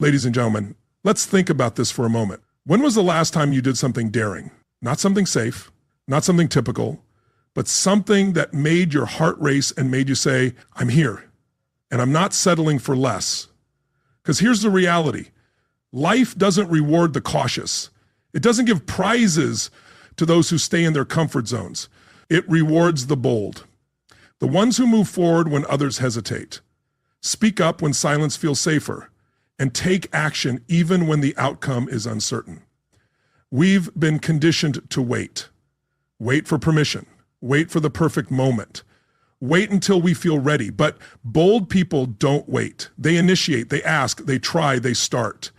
Ladies and gentlemen, let's think about this for a moment. When was the last time you did something daring? Not something safe, not something typical, but something that made your heart race and made you say, I'm here, and I'm not settling for less. Because here's the reality. Life doesn't reward the cautious. It doesn't give prizes to those who stay in their comfort zones. It rewards the bold, the ones who move forward when others hesitate, speak up when silence feels safer, and take action even when the outcome is uncertain. We've been conditioned to wait. Wait for permission. Wait for the perfect moment. Wait until we feel ready. But bold people don't wait. They initiate, they ask, they try, they start.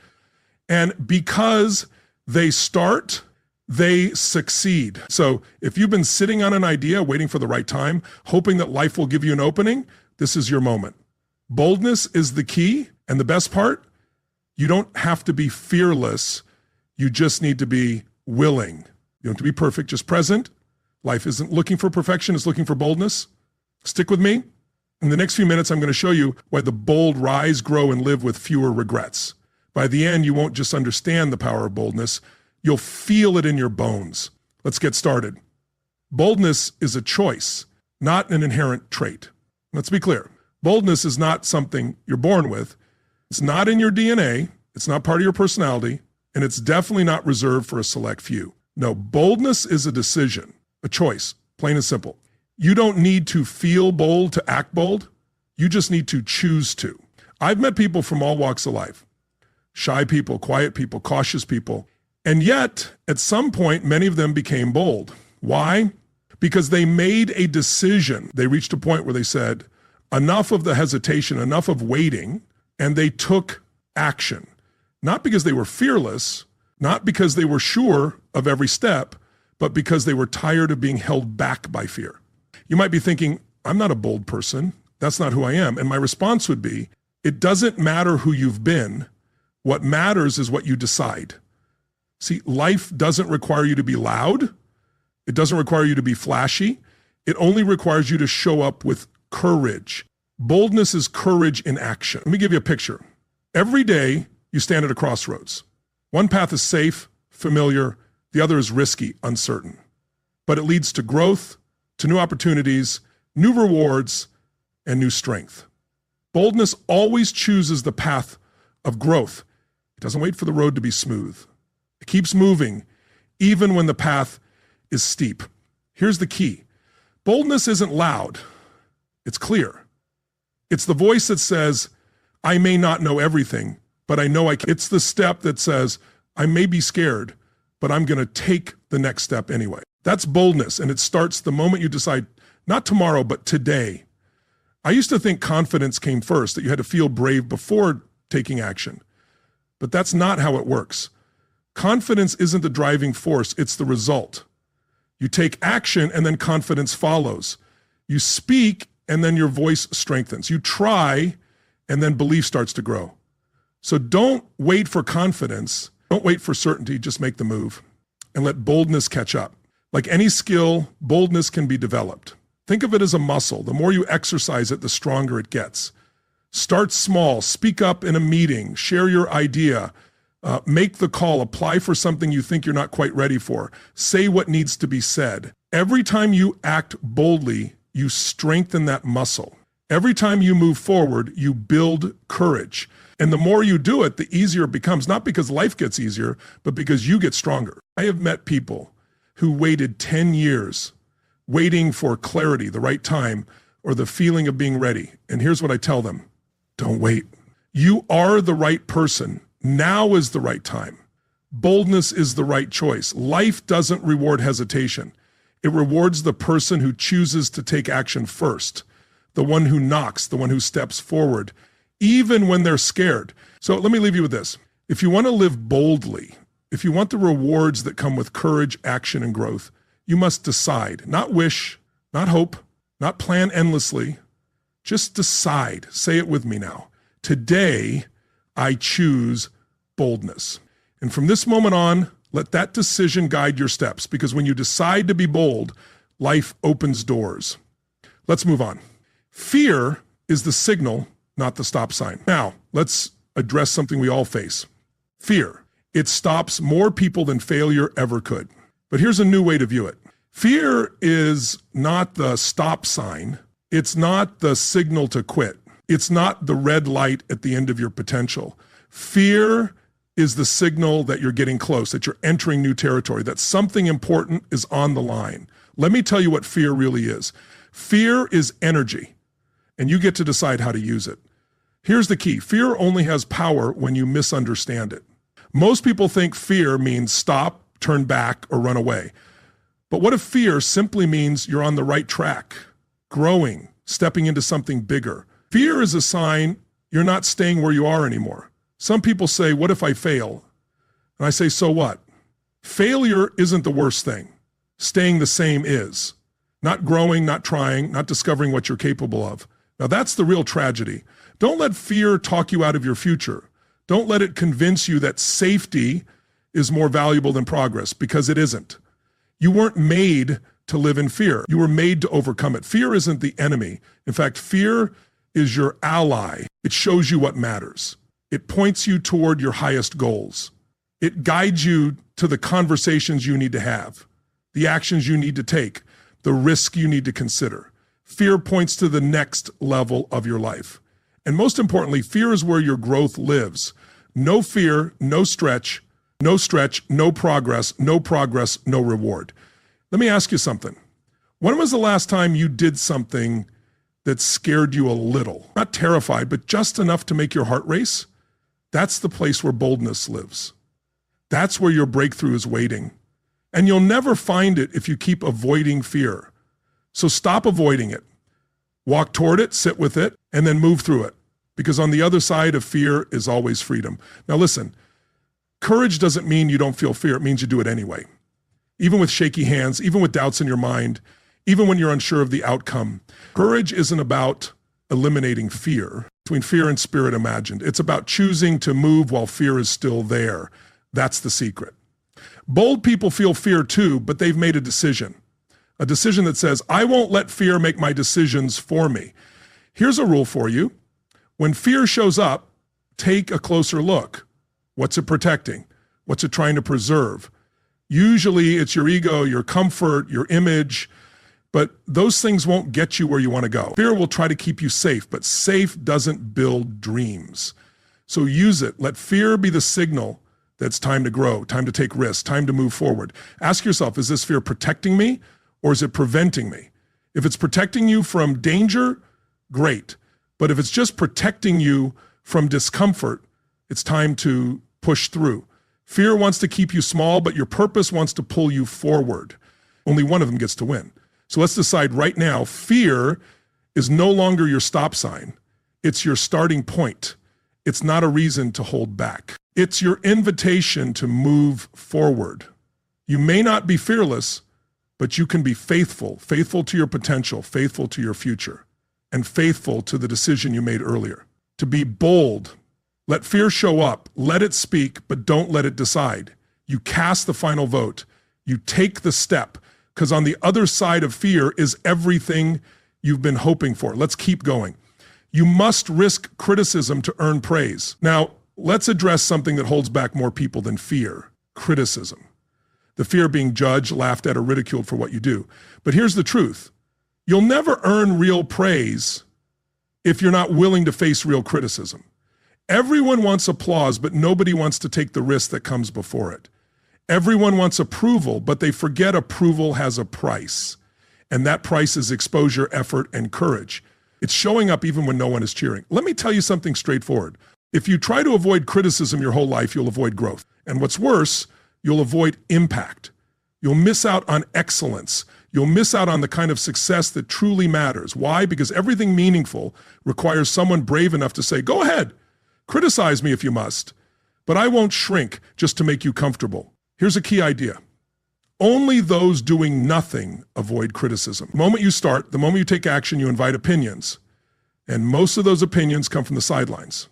And because they start, they succeed. So if you've been sitting on an idea, waiting for the right time, hoping that life will give you an opening, this is your moment. Boldness is the key. And the best part, you don't have to be fearless. You just need to be willing. You don't have to be perfect, just present. Life isn't looking for perfection, it's looking for boldness. Stick with me. In the next few minutes, I'm going to show you why the bold rise, grow, and live with fewer regrets. By the end, you won't just understand the power of boldness, you'll feel it in your bones. Let's get started. Boldness is a choice, not an inherent trait. Let's be clear. Boldness is not something you're born with. It's not in your DNA. It's not part of your personality. And it's definitely not reserved for a select few. No, boldness is a decision, a choice, plain and simple. You don't need to feel bold to act bold. You just need to choose to. I've met people from all walks of life. Shy people, quiet people, cautious people. And yet, at some point, many of them became bold. Why? Because they made a decision. They reached a point where they said, enough of the hesitation, enough of waiting, and they took action. Not because they were fearless, not because they were sure of every step, but because they were tired of being held back by fear. You might be thinking, I'm not a bold person. That's not who I am. And my response would be, it doesn't matter who you've been. What matters is what you decide. See, life doesn't require you to be loud. It doesn't require you to be flashy. It only requires you to show up with courage. Boldness is courage in action. Let me give you a picture. Every day, you stand at a crossroads. One path is safe, familiar. The other is risky, uncertain. But it leads to growth, to new opportunities, new rewards, and new strength. Boldness always chooses the path of growth. It doesn't wait for the road to be smooth. It keeps moving, even when the path is steep. Here's the key. Boldness isn't loud. It's clear. It's the voice that says, I may not know everything, but I know I can. It's the step that says, I may be scared, but I'm going to take the next step anyway. That's boldness, and it starts the moment you decide, not tomorrow, but today. I used to think confidence came first, that you had to feel brave before taking action. But that's not how it works. Confidence isn't the driving force, it's the result. You take action and then confidence follows. You speak and then your voice strengthens. You try and then belief starts to grow. So don't wait for confidence. Don't wait for certainty, just make the move and let boldness catch up. Like any skill, boldness can be developed. Think of it as a muscle. The more you exercise it, the stronger it gets. Start small, speak up in a meeting, share your idea, make the call, apply for something you think you're not quite ready for, say what needs to be said. Every time you act boldly, you strengthen that muscle. Every time you move forward, you build courage. And the more you do it, the easier it becomes, not because life gets easier, but because you get stronger. I have met people who waited 10 years, waiting for clarity, the right time, or the feeling of being ready. And here's what I tell them. Don't wait. You are the right person. Now is the right time. Boldness is the right choice. Life doesn't reward hesitation. It rewards the person who chooses to take action first, the one who knocks, the one who steps forward, even when they're scared. So let me leave you with this. If you want to live boldly, if you want the rewards that come with courage, action, and growth, you must decide, not wish, not hope, not plan endlessly. Just decide. Say it with me now. Today, I choose boldness. And from this moment on, let that decision guide your steps, because when you decide to be bold, life opens doors. Let's move on. Fear is the signal, not the stop sign. Now, let's address something we all face. Fear. It stops more people than failure ever could. But here's a new way to view it. Fear is not the stop sign. It's not the signal to quit. It's not the red light at the end of your potential. Fear is the signal that you're getting close, that you're entering new territory, that something important is on the line. Let me tell you what fear really is. Fear is energy, and you get to decide how to use it. Here's the key. Fear only has power when you misunderstand it. Most people think fear means stop, turn back, or run away. But what if fear simply means you're on the right track, growing, stepping into something bigger? Fear is a sign you're not staying where you are anymore. Some people say, what if I fail? And I say, so what? Failure isn't the worst thing. Staying the same is. Not growing, not trying, not discovering what you're capable of. Now that's the real tragedy. Don't let fear talk you out of your future. Don't let it convince you that safety is more valuable than progress, because it isn't. You weren't made to live in fear. You were made to overcome it. Fear isn't the enemy. In fact, fear is your ally. It shows you what matters. It points you toward your highest goals. It guides you to the conversations you need to have, the actions you need to take, the risk you need to consider. Fear points to the next level of your life. And most importantly, fear is where your growth lives. No fear, no stretch, no progress, no reward. Let me ask you something. When was the last time you did something that scared you a little? Not terrified, but just enough to make your heart race? That's the place where boldness lives. That's where your breakthrough is waiting. And you'll never find it if you keep avoiding fear. So stop avoiding it. Walk toward it, sit with it, and then move through it. Because on the other side of fear is always freedom. Now listen, courage doesn't mean you don't feel fear. It means you do it anyway. Even with shaky hands, even with doubts in your mind, even when you're unsure of the outcome. Courage isn't about eliminating fear. Between fear and spirit imagined. It's about choosing to move while fear is still there. That's the secret. Bold people feel fear too, but they've made a decision. A decision that says, I won't let fear make my decisions for me. Here's a rule for you. When fear shows up, take a closer look. What's it protecting? What's it trying to preserve? Usually it's your ego, your comfort, your image, but those things won't get you where you want to go. Fear will try to keep you safe, but safe doesn't build dreams. So use it. Let fear be the signal that it's time to grow, time to take risks, time to move forward. Ask yourself, is this fear protecting me or is it preventing me? If it's protecting you from danger, great. But if it's just protecting you from discomfort, it's time to push through. Fear wants to keep you small, but your purpose wants to pull you forward. Only one of them gets to win. So let's decide right now, fear is no longer your stop sign. It's your starting point. It's not a reason to hold back. It's your invitation to move forward. You may not be fearless, but you can be faithful, faithful to your potential, faithful to your future, and faithful to the decision you made earlier. To be bold, let fear show up, let it speak, but don't let it decide. You cast the final vote. You take the step, because on the other side of fear is everything you've been hoping for. Let's keep going. You must risk criticism to earn praise. Now, let's address something that holds back more people than fear: criticism. The fear of being judged, laughed at, or ridiculed for what you do. But here's the truth. You'll never earn real praise if you're not willing to face real criticism. Everyone wants applause, but nobody wants to take the risk that comes before it. Everyone wants approval, but they forget approval has a price. And that price is exposure, effort, and courage. It's showing up even when no one is cheering. Let me tell you something straightforward. If you try to avoid criticism your whole life, you'll avoid growth. And what's worse, you'll avoid impact. You'll miss out on excellence. You'll miss out on the kind of success that truly matters. Why? Because everything meaningful requires someone brave enough to say, go ahead, criticize me if you must, but I won't shrink just to make you comfortable. Here's a key idea. Only those doing nothing avoid criticism. The moment you start, the moment you take action, you invite opinions. And most of those opinions come from the sidelines.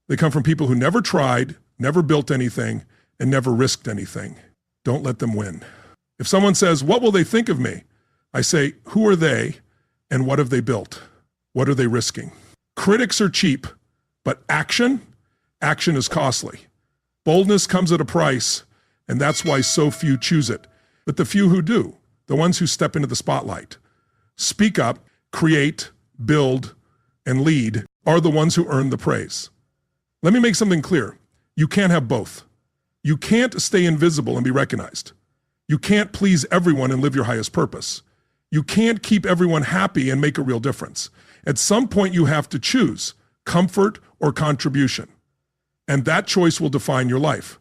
They come from people who never tried, never built anything, and never risked anything. Don't let them win. If someone says, what will they think of me? I say, who are they and what have they built? What are they risking? Critics are cheap, but action, Action is costly. Boldness comes at a price, and that's why so few choose it. But the few who do, the ones who step into the spotlight, speak up, create, build, and lead, are the ones who earn the praise. Let me make something clear. You can't have both. You can't stay invisible and be recognized. You can't please everyone and live your highest purpose. You can't keep everyone happy and make a real difference. At some point, you have to choose comfort or contribution. And that choice will define your life.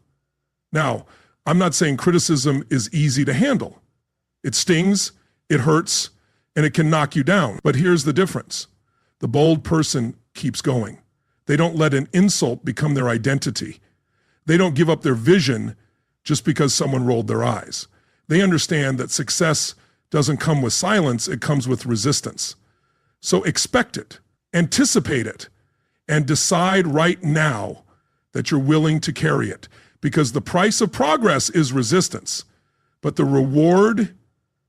Now, I'm not saying criticism is easy to handle. It stings, it hurts, and it can knock you down. But here's the difference. The bold person keeps going. They don't let an insult become their identity. They don't give up their vision just because someone rolled their eyes. They understand that success doesn't come with silence, it comes with resistance. So expect it, anticipate it, and decide right now that you're willing to carry it, because the price of progress is resistance, but the reward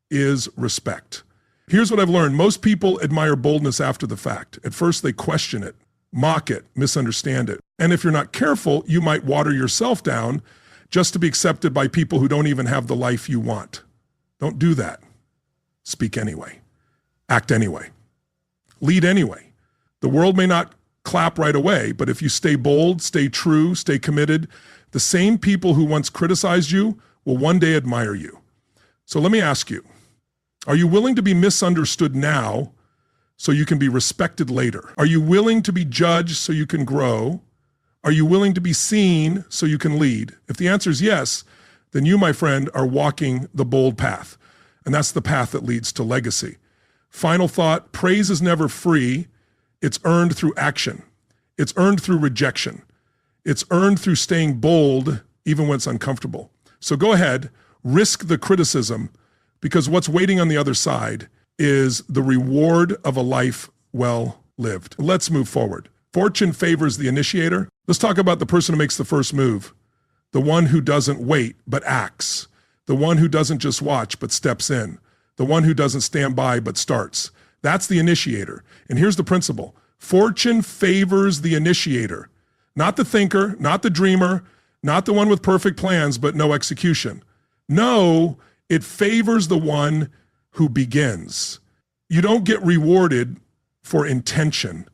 is respect. Here's what I've learned. Most people admire boldness after the fact. At first, they question it, mock it, misunderstand it. And if you're not careful, you might water yourself down just to be accepted by people who don't even have the life you want. Don't do that. Speak anyway. Act anyway. Lead anyway. The world may not clap right away, but if you stay bold, stay true, stay committed, the same people who once criticized you will one day admire you. So let me ask you, are you willing to be misunderstood now so you can be respected later? Are you willing to be judged so you can grow? Are you willing to be seen so you can lead? If the answer is yes, then you, my friend, are walking the bold path. And that's the path that leads to legacy. Final thought, praise is never free. It's earned through action. It's earned through rejection. It's earned through staying bold even when it's uncomfortable. So go ahead, risk the criticism, because what's waiting on the other side is the reward of a life well lived. Let's move forward. Fortune favors the initiator. Let's talk about the person who makes the first move, the one who doesn't wait but acts, the one who doesn't just watch but steps in, the one who doesn't stand by but starts. That's the initiator. And here's the principle. Fortune favors the initiator, not the thinker, not the dreamer, not the one with perfect plans but no execution. No, it favors the one who begins. You don't get rewarded for intention.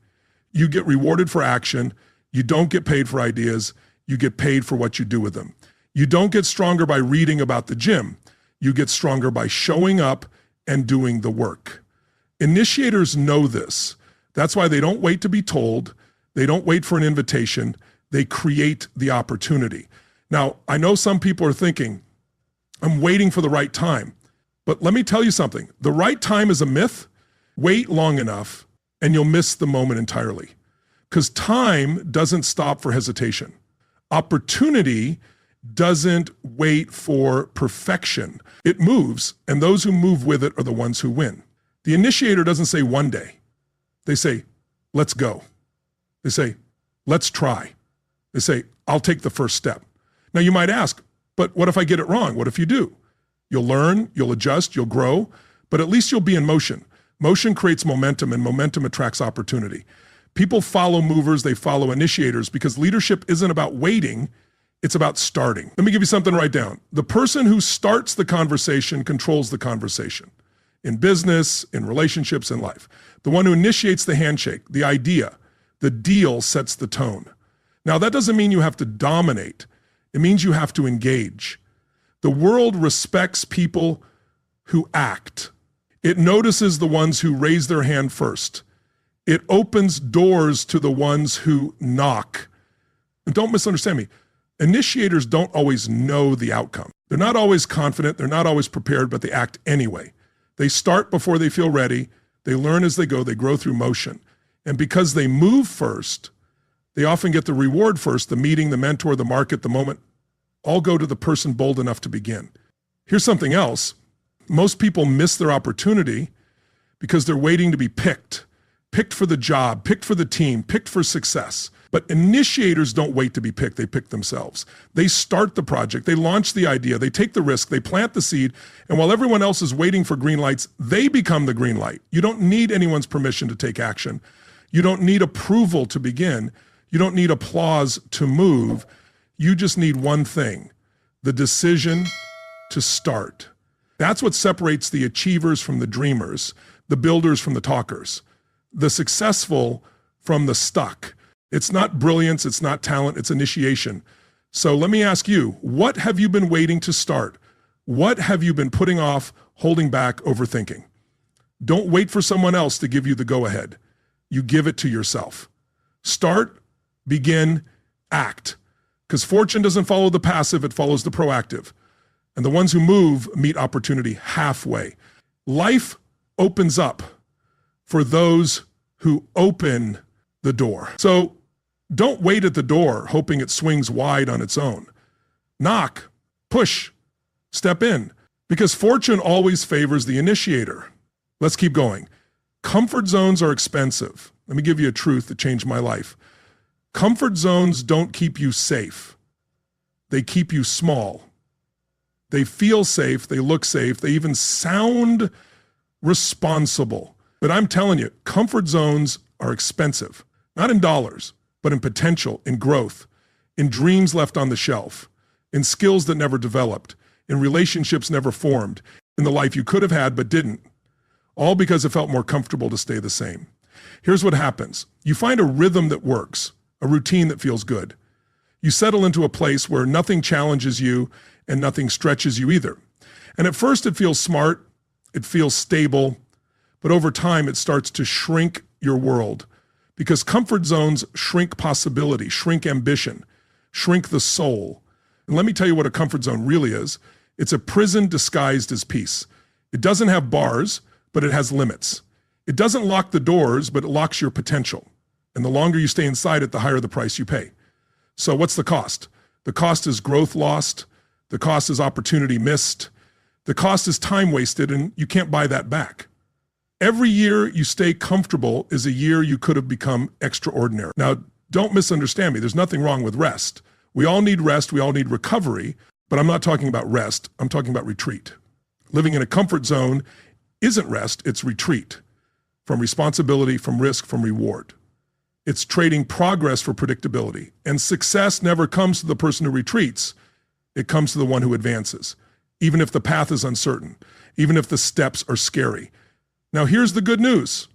You get rewarded for action. You don't get paid for ideas. You get paid for what you do with them. You don't get stronger by reading about the gym. You get stronger by showing up and doing the work. Initiators know this. That's why they don't wait to be told. They don't wait for an invitation. They create the opportunity. Now, I know some people are thinking, I'm waiting for the right time. But let me tell you something. The right time is a myth. Wait long enough and you'll miss the moment entirely. Because time doesn't stop for hesitation. Opportunity doesn't wait for perfection. It moves, and those who move with it are the ones who win. The initiator doesn't say one day. They say, let's go. They say, let's try. They say, I'll take the first step. Now you might ask, but what if I get it wrong? What if you do? You'll learn, you'll adjust, you'll grow, but at least you'll be in motion. Motion creates momentum, and momentum attracts opportunity. People follow movers, they follow initiators, because leadership isn't about waiting, it's about starting. Let me give you something to write down. The person who starts the conversation controls the conversation. In business, in relationships, in life. The one who initiates the handshake, the idea, the deal sets the tone. Now that doesn't mean you have to dominate. It means you have to engage. The world respects people who act. It notices the ones who raise their hand first. It opens doors to the ones who knock. And don't misunderstand me. Initiators don't always know the outcome. They're not always confident. They're not always prepared, but they act anyway. They start before they feel ready. They learn as they go. They grow through motion. And because they move first, they often get the reward first, the meeting, the mentor, the market, the moment, all go to the person bold enough to begin. Here's something else. Most people miss their opportunity because they're waiting to be picked for the job, picked for the team, picked for success. But initiators don't wait to be picked, they pick themselves. They start the project, they launch the idea, they take the risk, they plant the seed, and while everyone else is waiting for green lights, they become the green light. You don't need anyone's permission to take action. You don't need approval to begin. You don't need applause to move. You just need one thing, the decision to start. That's what separates the achievers from the dreamers, the builders from the talkers, the successful from the stuck. It's not brilliance, it's not talent, it's initiation. So let me ask you, what have you been waiting to start? What have you been putting off, holding back, overthinking? Don't wait for someone else to give you the go-ahead. You give it to yourself. Start, begin, act. Because fortune doesn't follow the passive, it follows the proactive. And the ones who move meet opportunity halfway. Life opens up for those who open the door. So don't wait at the door hoping it swings wide on its own. Knock, push, step in, because fortune always favors the initiator. Let's keep going. Comfort zones are expensive. Let me give you a truth that changed my life. Comfort zones don't keep you safe. They keep you small. They feel safe, they look safe, they even sound responsible. But I'm telling you, comfort zones are expensive, not in dollars, but in potential, in growth, in dreams left on the shelf, in skills that never developed, in relationships never formed, in the life you could have had but didn't, all because it felt more comfortable to stay the same. Here's what happens. You find a rhythm that works, a routine that feels good. You settle into a place where nothing challenges you and nothing stretches you either. And at first it feels smart, it feels stable, but over time it starts to shrink your world, because comfort zones shrink possibility, shrink ambition, shrink the soul. And let me tell you what a comfort zone really is. It's a prison disguised as peace. It doesn't have bars, but it has limits. It doesn't lock the doors, but it locks your potential. And the longer you stay inside it, the higher the price you pay. So what's the cost? The cost is growth lost. The cost is opportunity missed. The cost is time wasted, and you can't buy that back. Every year you stay comfortable is a year you could have become extraordinary. Now, don't misunderstand me. There's nothing wrong with rest. We all need rest. We all need recovery. But I'm not talking about rest. I'm talking about retreat. Living in a comfort zone isn't rest. It's retreat from responsibility, from risk, from reward. It's trading progress for predictability. And success never comes to the person who retreats. It comes to the one who advances, even if the path is uncertain, even if the steps are scary. Now, here's the good news.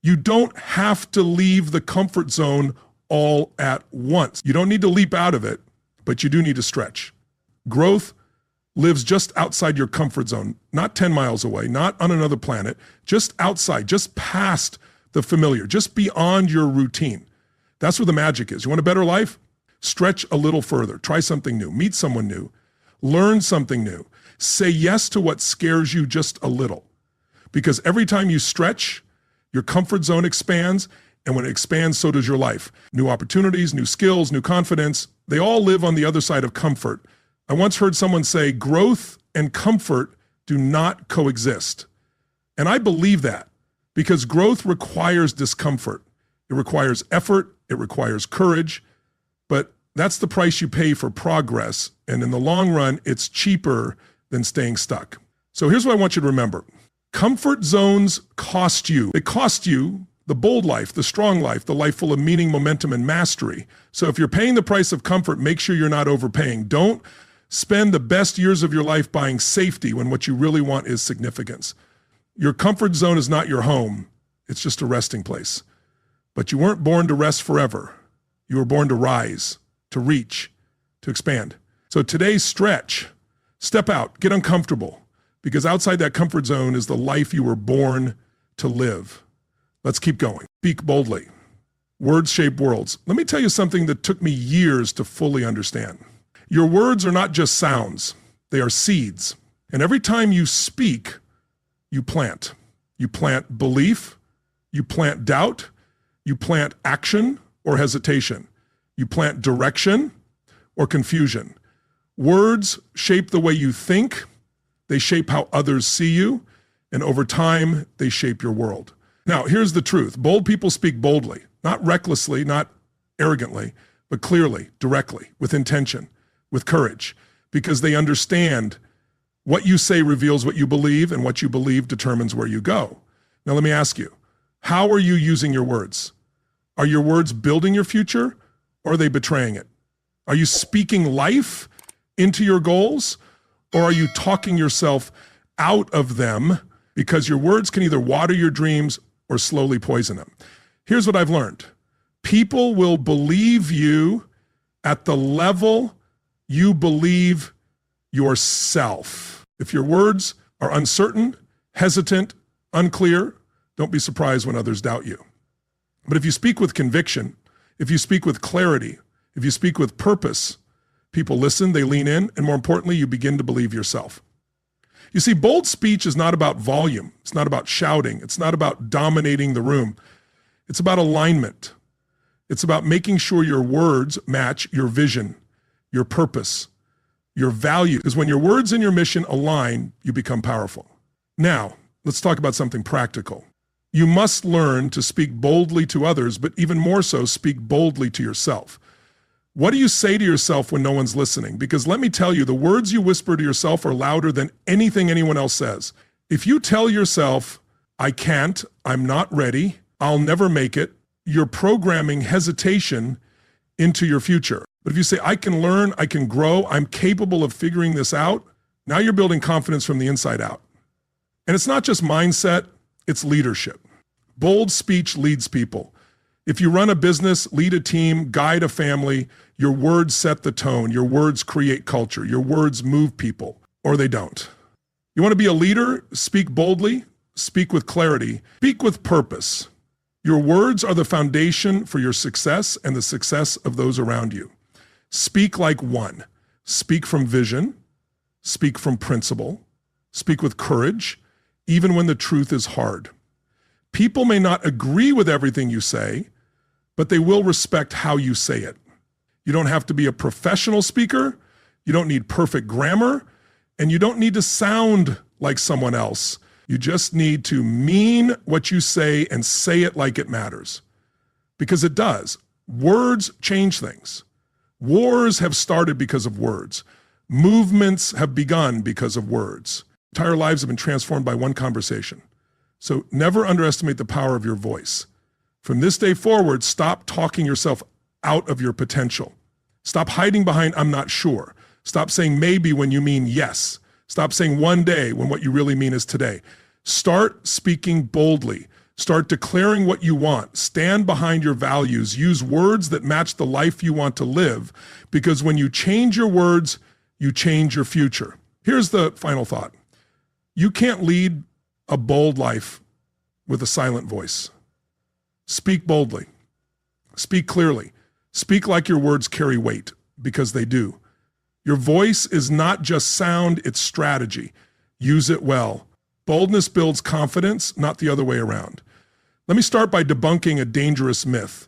You don't have to leave the comfort zone all at once. You don't need to leap out of it, but you do need to stretch. Growth lives just outside your comfort zone, not 10 miles away, not on another planet, just outside, just past the familiar, just beyond your routine. That's where the magic is. You want a better life? Stretch a little further. Try something new. Meet someone new. Learn something new. Say yes to what scares you just a little. Because every time you stretch, your comfort zone expands, and when it expands, so does your life. New opportunities, new skills, new confidence, they all live on the other side of comfort. I once heard someone say, growth and comfort do not coexist. And I believe that, because growth requires discomfort. It requires effort, it requires courage, but that's the price you pay for progress. And in the long run, it's cheaper than staying stuck. So here's what I want you to remember. Comfort zones cost you. They cost you the bold life, the strong life, the life full of meaning, momentum, and mastery. So if you're paying the price of comfort, make sure you're not overpaying. Don't spend the best years of your life buying safety when what you really want is significance. Your comfort zone is not your home. It's just a resting place. But you weren't born to rest forever. You were born to rise, to reach, to expand. So today's stretch, step out, get uncomfortable, because outside that comfort zone is the life you were born to live. Let's keep going. Speak boldly. Words shape worlds. Let me tell you something that took me years to fully understand. Your words are not just sounds. They are seeds. And every time you speak, you plant. You plant belief, you plant doubt, you plant action or hesitation. You plant direction or confusion. Words shape the way you think. They shape how others see you. And over time, they shape your world. Now, here's the truth. Bold people speak boldly, not recklessly, not arrogantly, but clearly, directly, with intention, with courage, because they understand what you say reveals what you believe, and what you believe determines where you go. Now, let me ask you, how are you using your words? Are your words building your future, or are they betraying it? Are you speaking life into your goals, or are you talking yourself out of them because your words can either water your dreams or slowly poison them? Here's what I've learned. People will believe you at the level you believe yourself. If your words are uncertain, hesitant, unclear, don't be surprised when others doubt you. But if you speak with conviction, if you speak with clarity, if you speak with purpose, people listen, they lean in, and more importantly, you begin to believe yourself. You see, bold speech is not about volume. It's not about shouting. It's not about dominating the room. It's about alignment. It's about making sure your words match your vision, your purpose, your value. Because when your words and your mission align, you become powerful. Now, let's talk about something practical. You must learn to speak boldly to others, but even more so, speak boldly to yourself. What do you say to yourself when no one's listening? Because let me tell you, the words you whisper to yourself are louder than anything anyone else says. If you tell yourself, I can't, I'm not ready, I'll never make it, you're programming hesitation into your future. But if you say, I can learn, I can grow, I'm capable of figuring this out, now you're building confidence from the inside out. And it's not just mindset, it's leadership. Bold speech leads people. If you run a business, lead a team, guide a family, your words set the tone, your words create culture, your words move people, or they don't. You want to be a leader? Speak boldly, speak with clarity, speak with purpose. Your words are the foundation for your success and the success of those around you. Speak like one. Speak from vision, speak from principle, speak with courage, even when the truth is hard. People may not agree with everything you say, but they will respect how you say it. You don't have to be a professional speaker, you don't need perfect grammar, and you don't need to sound like someone else. You just need to mean what you say and say it like it matters. Because it does. Words change things. Wars have started because of words. Movements have begun because of words. Entire lives have been transformed by one conversation. So never underestimate the power of your voice. From this day forward, stop talking yourself out of your potential. Stop hiding behind, I'm not sure. Stop saying maybe when you mean yes. Stop saying one day when what you really mean is today. Start speaking boldly. Start declaring what you want. Stand behind your values. Use words that match the life you want to live, because when you change your words, you change your future. Here's the final thought. You can't lead a bold life with a silent voice. Speak boldly. Speak clearly. Speak like your words carry weight, because they do. Your voice is not just sound, it's strategy. Use it well. Boldness builds confidence, not the other way around. Let me start by debunking a dangerous myth.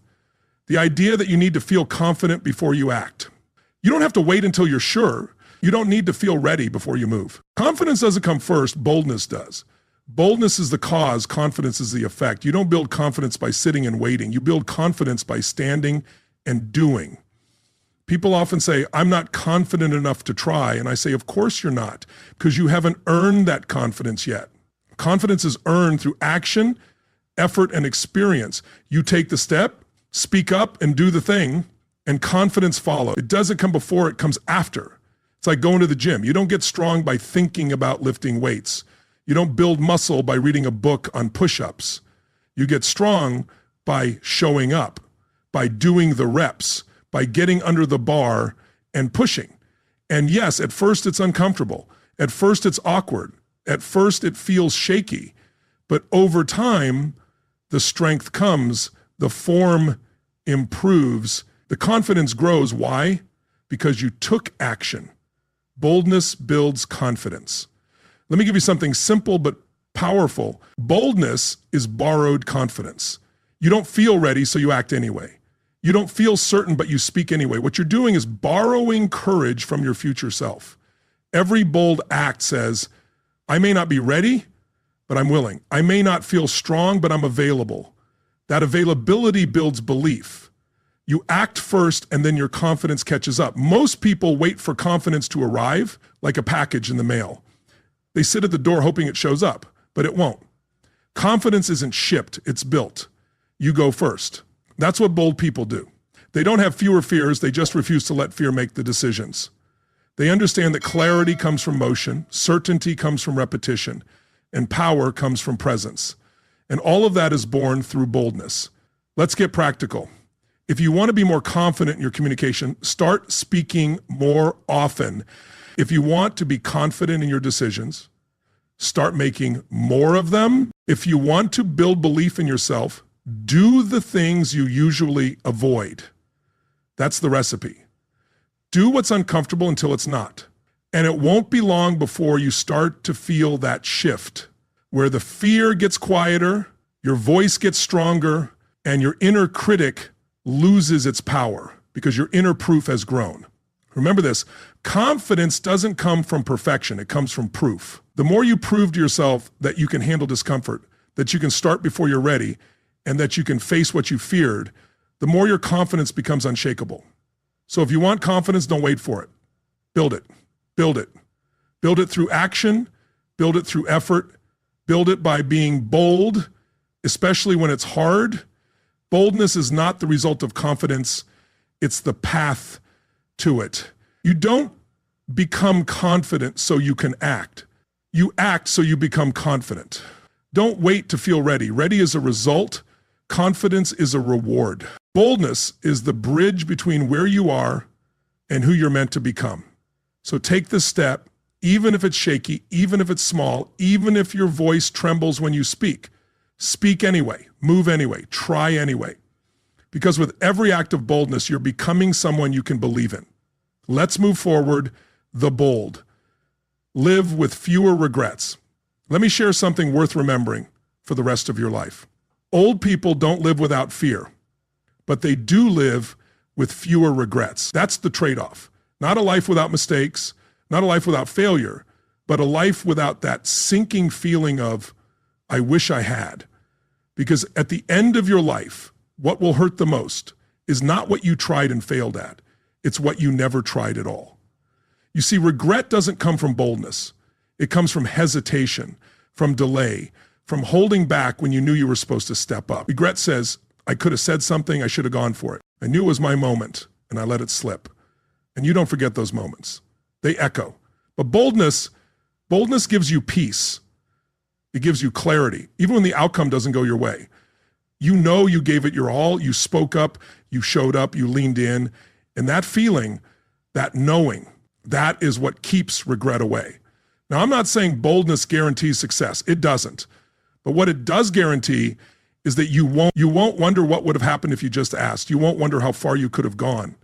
The idea that you need to feel confident before you act. You don't have to wait until you're sure. You don't need to feel ready before you move. Confidence doesn't come first, boldness does. Boldness is the cause, confidence is the effect. You don't build confidence by sitting and waiting. You build confidence by standing and doing. People often say, I'm not confident enough to try. And I say, of course you're not, because you haven't earned that confidence yet. Confidence is earned through action, effort, and experience. You take the step, speak up, and do the thing, and confidence follows. It doesn't come before, it comes after. It's like going to the gym. You don't get strong by thinking about lifting weights. You don't build muscle by reading a book on push-ups. You get strong by showing up, by doing the reps, by getting under the bar and pushing. And yes, at first it's uncomfortable. At first it's awkward. At first it feels shaky. But over time, the strength comes, the form improves, the confidence grows. Why? Because you took action. Boldness builds confidence. Let me give you something simple but powerful. Boldness is borrowed confidence. You don't feel ready, so you act anyway. You don't feel certain, but you speak anyway. What you're doing is borrowing courage from your future self. Every bold act says, I may not be ready, but I'm willing. I may not feel strong, but I'm available. That availability builds belief. You act first, and then your confidence catches up. Most people wait for confidence to arrive like a package in the mail. They sit at the door hoping it shows up, but it won't. Confidence isn't shipped, it's built. You go first. That's what bold people do. They don't have fewer fears, they just refuse to let fear make the decisions. They understand that clarity comes from motion, certainty comes from repetition, and power comes from presence. And all of that is born through boldness. Let's get practical. If you want to be more confident in your communication, start speaking more often. If you want to be confident in your decisions, start making more of them. If you want to build belief in yourself, do the things you usually avoid. That's the recipe. Do what's uncomfortable until it's not. And it won't be long before you start to feel that shift where the fear gets quieter, your voice gets stronger, and your inner critic loses its power because your inner proof has grown. Remember this, confidence doesn't come from perfection, it comes from proof. The more you prove to yourself that you can handle discomfort, that you can start before you're ready, and that you can face what you feared, the more your confidence becomes unshakable. So if you want confidence, don't wait for it. Build it. Build it. Build it through action. Build it through effort. Build it by being bold, especially when it's hard. Boldness is not the result of confidence. It's the path to it. You don't become confident so you can act. You act so you become confident. Don't wait to feel ready. Ready is a result. Confidence is a reward. Boldness is the bridge between where you are and who you're meant to become. So take this step, even if it's shaky, even if it's small, even if your voice trembles when you speak. Speak anyway, move anyway, try anyway. Because with every act of boldness, you're becoming someone you can believe in. Let's move forward, the bold. Live with fewer regrets. Let me share something worth remembering for the rest of your life. Old people don't live without fear, but they do live with fewer regrets. That's the trade-off. Not a life without mistakes, not a life without failure, but a life without that sinking feeling of, I wish I had. Because at the end of your life, what will hurt the most is not what you tried and failed at. It's what you never tried at all. You see, regret doesn't come from boldness. It comes from hesitation, from delay, from holding back when you knew you were supposed to step up. Regret says, I could have said something, I should have gone for it. I knew it was my moment, and I let it slip. And you don't forget those moments. They echo. But boldness gives you peace. It gives you clarity, even when the outcome doesn't go your way. You know you gave it your all, you spoke up, you showed up, you leaned in, and that feeling, that knowing, that is what keeps regret away. Now, I'm not saying boldness guarantees success. It doesn't. But what it does guarantee is that you won't wonder what would have happened if you just asked. You won't wonder how far you could have gone.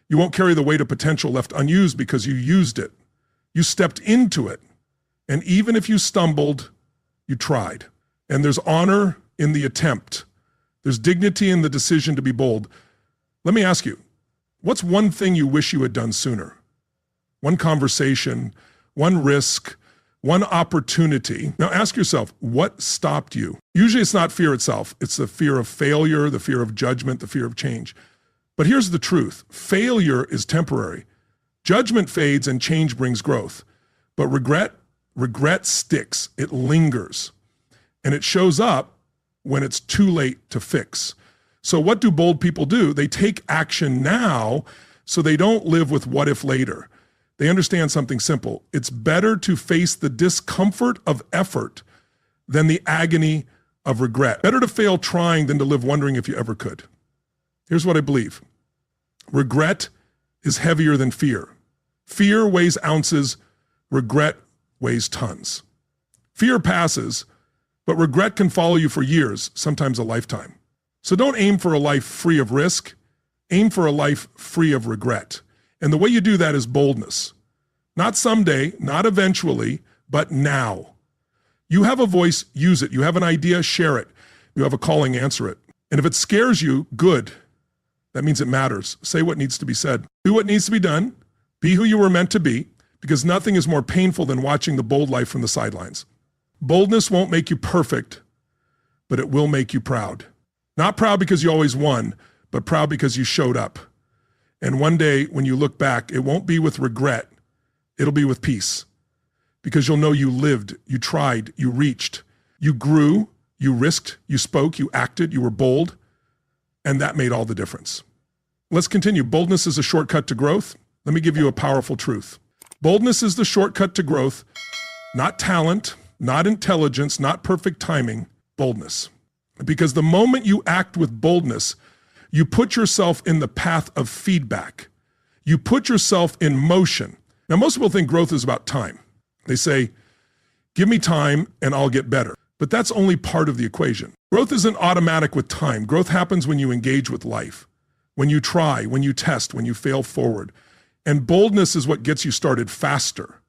You won't carry the weight of potential left unused because you used it. You stepped into it. And even if you stumbled, you tried. And there's honor in the attempt. There's dignity in the decision to be bold. Let me ask you, what's one thing you wish you had done sooner? One conversation, one risk, one opportunity. Now ask yourself, what stopped you? Usually it's not fear itself. It's the fear of failure, the fear of judgment, the fear of change. But here's the truth. Failure is temporary. Judgment fades and change brings growth. But regret sticks. It lingers. And it shows up when it's too late to fix. So what do bold people do? They take action now so they don't live with what if later. They understand something simple. It's better to face the discomfort of effort than the agony of regret. Better to fail trying than to live wondering if you ever could. Here's what I believe. Regret is heavier than fear. Fear weighs ounces. Regret weighs tons. Fear passes, but regret can follow you for years, sometimes a lifetime. So don't aim for a life free of risk. Aim for a life free of regret. And the way you do that is boldness. Not someday, not eventually, but now. You have a voice, use it. You have an idea, share it. You have a calling, answer it. And if it scares you, good. That means it matters. Say what needs to be said. Do what needs to be done. Be who you were meant to be, because nothing is more painful than watching the bold life from the sidelines. Boldness won't make you perfect, but it will make you proud. Not proud because you always won, but proud because you showed up. And one day when you look back, it won't be with regret. It'll be with peace, because you'll know you lived, you tried, you reached, you grew, you risked, you spoke, you acted, you were bold, and that made all the difference. Let's continue. Boldness is a shortcut to growth. Let me give you a powerful truth. Boldness is the shortcut to growth, not talent, not intelligence, not perfect timing, boldness. Because the moment you act with boldness, you put yourself in the path of feedback. You put yourself in motion. Now, most people think growth is about time. They say, give me time and I'll get better. But that's only part of the equation. Growth isn't automatic with time. Growth happens when you engage with life, when you try, when you test, when you fail forward. And boldness is what gets you started faster.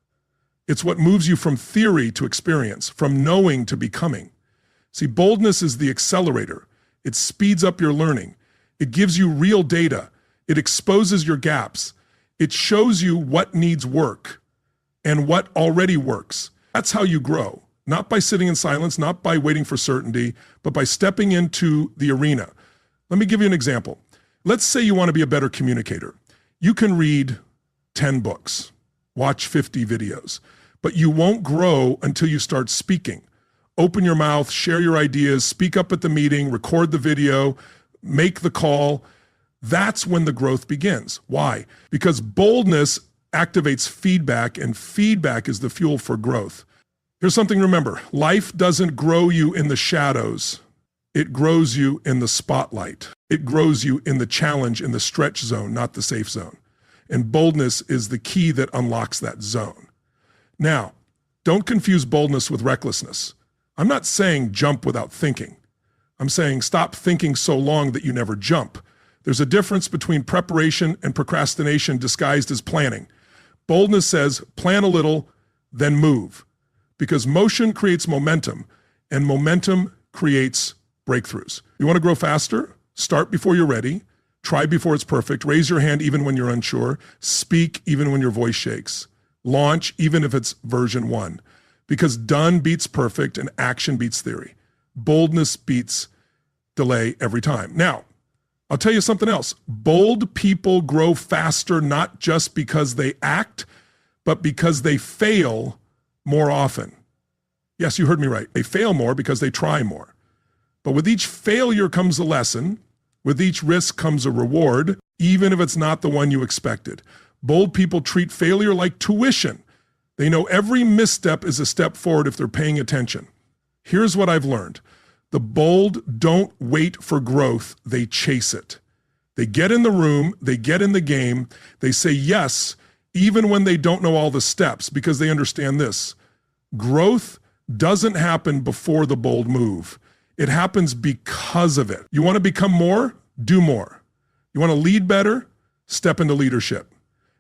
It's what moves you from theory to experience, from knowing to becoming. See, boldness is the accelerator. It speeds up your learning. It gives you real data. It exposes your gaps. It shows you what needs work and what already works. That's how you grow, not by sitting in silence, not by waiting for certainty, but by stepping into the arena. Let me give you an example. Let's say you want to be a better communicator. You can read 10 books, watch 50 videos, but you won't grow until you start speaking. Open your mouth, share your ideas, speak up at the meeting, record the video, make the call. That's when the growth begins. Why? Because boldness activates feedback, and feedback is the fuel for growth. Here's something to remember. Life doesn't grow you in the shadows. It grows you in the spotlight. It grows you in the challenge, in the stretch zone, not the safe zone. And boldness is the key that unlocks that zone. Now, don't confuse boldness with recklessness. I'm not saying jump without thinking. I'm saying stop thinking so long that you never jump. There's a difference between preparation and procrastination disguised as planning. Boldness says plan a little, then move. Because motion creates momentum, and momentum creates breakthroughs. You want to grow faster? Start before you're ready. Try before it's perfect. Raise your hand even when you're unsure. Speak even when your voice shakes. Launch even if it's version 1. Because done beats perfect and action beats theory. Boldness beats delay every time. Now, I'll tell you something else. Bold people grow faster not just because they act, but because they fail more often. Yes, you heard me right. They fail more because they try more. But with each failure comes a lesson. With each risk comes a reward, even if it's not the one you expected. Bold people treat failure like tuition. They know every misstep is a step forward if they're paying attention. Here's what I've learned. The bold don't wait for growth, they chase it. They get in the room, they get in the game, they say yes, even when they don't know all the steps, because they understand this. Growth doesn't happen before the bold move. It happens because of it. You want to become more? Do more. You want to lead better? Step into leadership.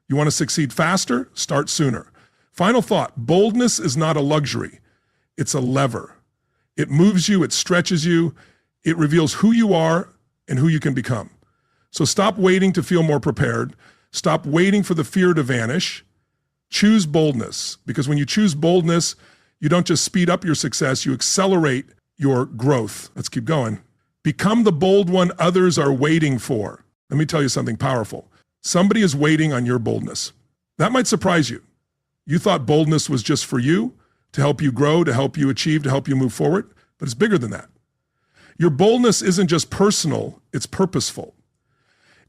You want to succeed faster? Start sooner. Final thought, boldness is not a luxury. It's a lever. It moves you, it stretches you, it reveals who you are and who you can become. So stop waiting to feel more prepared. Stop waiting for the fear to vanish. Choose boldness, because when you choose boldness, you don't just speed up your success, you accelerate your growth. Let's keep going. Become the bold one others are waiting for. Let me tell you something powerful. Somebody is waiting on your boldness. That might surprise you. You thought boldness was just for you, to help you grow, to help you achieve, to help you move forward, but it's bigger than that. Your boldness isn't just personal, it's purposeful.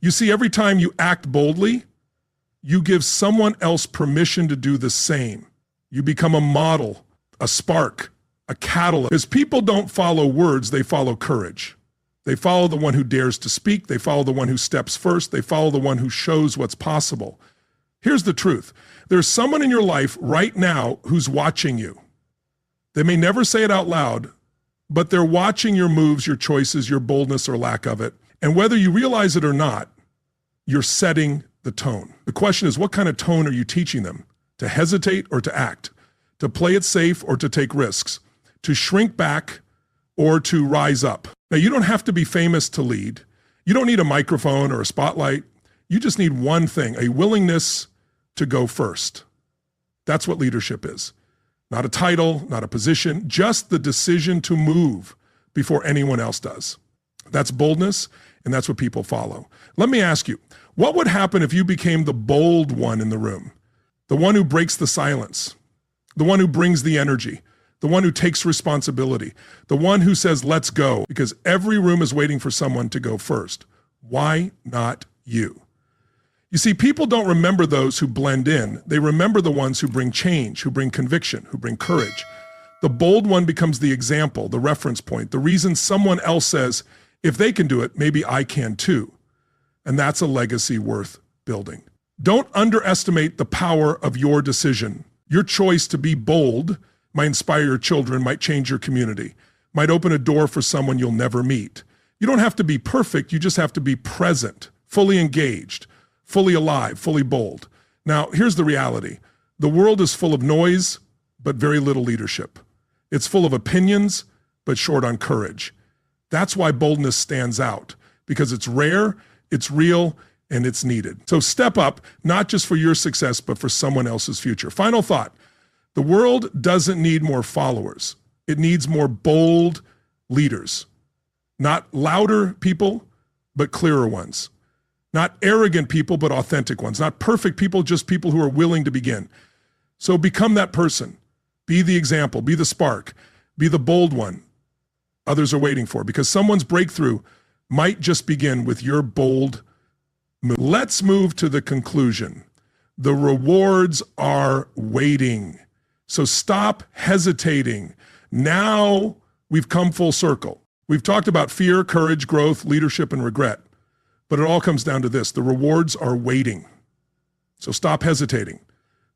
You see, every time you act boldly, you give someone else permission to do the same. You become a model, a spark, a catalyst. Because people don't follow words, they follow courage. They follow the one who dares to speak, they follow the one who steps first, they follow the one who shows what's possible. Here's the truth. There's someone in your life right now who's watching you. They may never say it out loud, but they're watching your moves, your choices, your boldness or lack of it. And whether you realize it or not, you're setting the tone. The question is, what kind of tone are you teaching them? To hesitate or to act? To play it safe or to take risks? To shrink back or to rise up? Now, you don't have to be famous to lead. You don't need a microphone or a spotlight. You just need one thing, a willingness to go first. That's what leadership is. Not a title, not a position, just the decision to move before anyone else does. That's boldness, and that's what people follow. Let me ask you, what would happen if you became the bold one in the room? The one who breaks the silence, the one who brings the energy, the one who takes responsibility, the one who says, let's go, because every room is waiting for someone to go first. Why not you. You see, people don't remember those who blend in. They remember the ones who bring change, who bring conviction, who bring courage. The bold one becomes the example, the reference point, the reason someone else says, if they can do it, maybe I can too. And that's a legacy worth building. Don't underestimate the power of your decision. Your choice to be bold might inspire your children, might change your community, might open a door for someone you'll never meet. You don't have to be perfect, you just have to be present, fully engaged, fully alive, fully bold. Now, here's the reality. The world is full of noise, but very little leadership. It's full of opinions, but short on courage. That's why boldness stands out, because it's rare, it's real, and it's needed. So step up, not just for your success, but for someone else's future. Final thought. The world doesn't need more followers. It needs more bold leaders. Not louder people, but clearer ones. Not arrogant people, but authentic ones. Not perfect people, just people who are willing to begin. So become that person. Be the example, be the spark, be the bold one others are waiting for, because someone's breakthrough might just begin with your bold move. Let's move to the conclusion. The rewards are waiting. So stop hesitating. Now we've come full circle. We've talked about fear, courage, growth, leadership, and regret. But it all comes down to this. The rewards are waiting. So stop hesitating.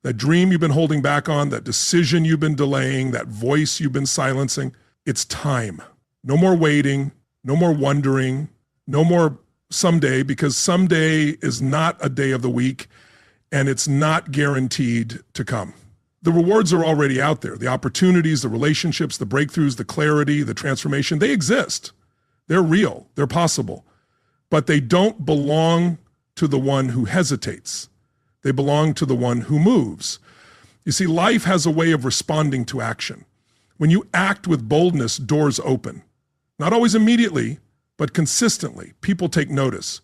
That dream you've been holding back on, that decision you've been delaying, that voice you've been silencing, it's time. No more waiting, no more wondering, no more someday, because someday is not a day of the week and it's not guaranteed to come. The rewards are already out there. The opportunities, the relationships, the breakthroughs, the clarity, the transformation, they exist. They're real, they're possible, but they don't belong to the one who hesitates. They belong to the one who moves. You see, life has a way of responding to action. When you act with boldness, doors open. Not always immediately, but consistently. People take notice.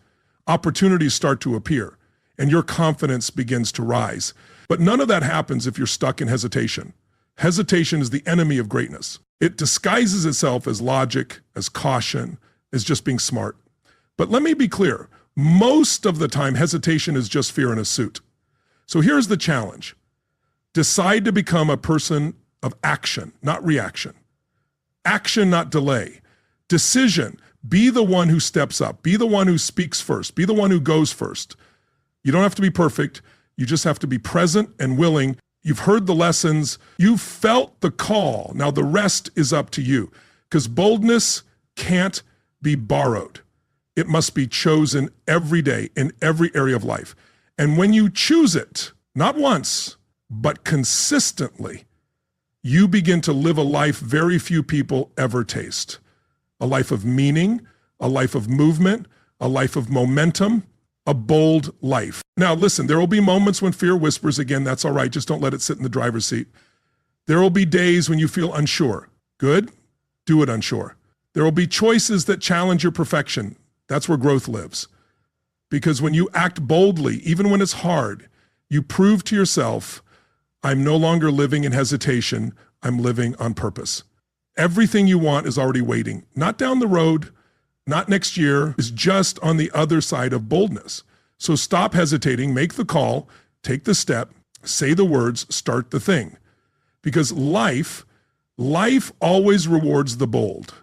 Opportunities start to appear, and your confidence begins to rise. But none of that happens if you're stuck in hesitation. Hesitation is the enemy of greatness. It disguises itself as logic, as caution, as just being smart. But let me be clear. Most of the time, hesitation is just fear in a suit. So here's the challenge. Decide to become a person of action, not reaction. Action, not delay. Decision. Be the one who steps up. Be the one who speaks first. Be the one who goes first. You don't have to be perfect. You just have to be present and willing. You've heard the lessons. You've felt the call. Now the rest is up to you, because boldness can't be borrowed. It must be chosen every day in every area of life. And when you choose it, not once, but consistently, you begin to live a life very few people ever taste. A life of meaning, a life of movement, a life of momentum, a bold life. Now listen, there will be moments when fear whispers again. That's all right. Just don't let it sit in the driver's seat. There will be days when you feel unsure. Good, do it unsure. There will be choices that challenge your perfection. That's where growth lives. Because when you act boldly, even when it's hard, you prove to yourself, I'm no longer living in hesitation, I'm living on purpose. Everything you want is already waiting, not down the road, not next year, is just on the other side of boldness. So stop hesitating, make the call, take the step, say the words, start the thing. Because life always rewards the bold.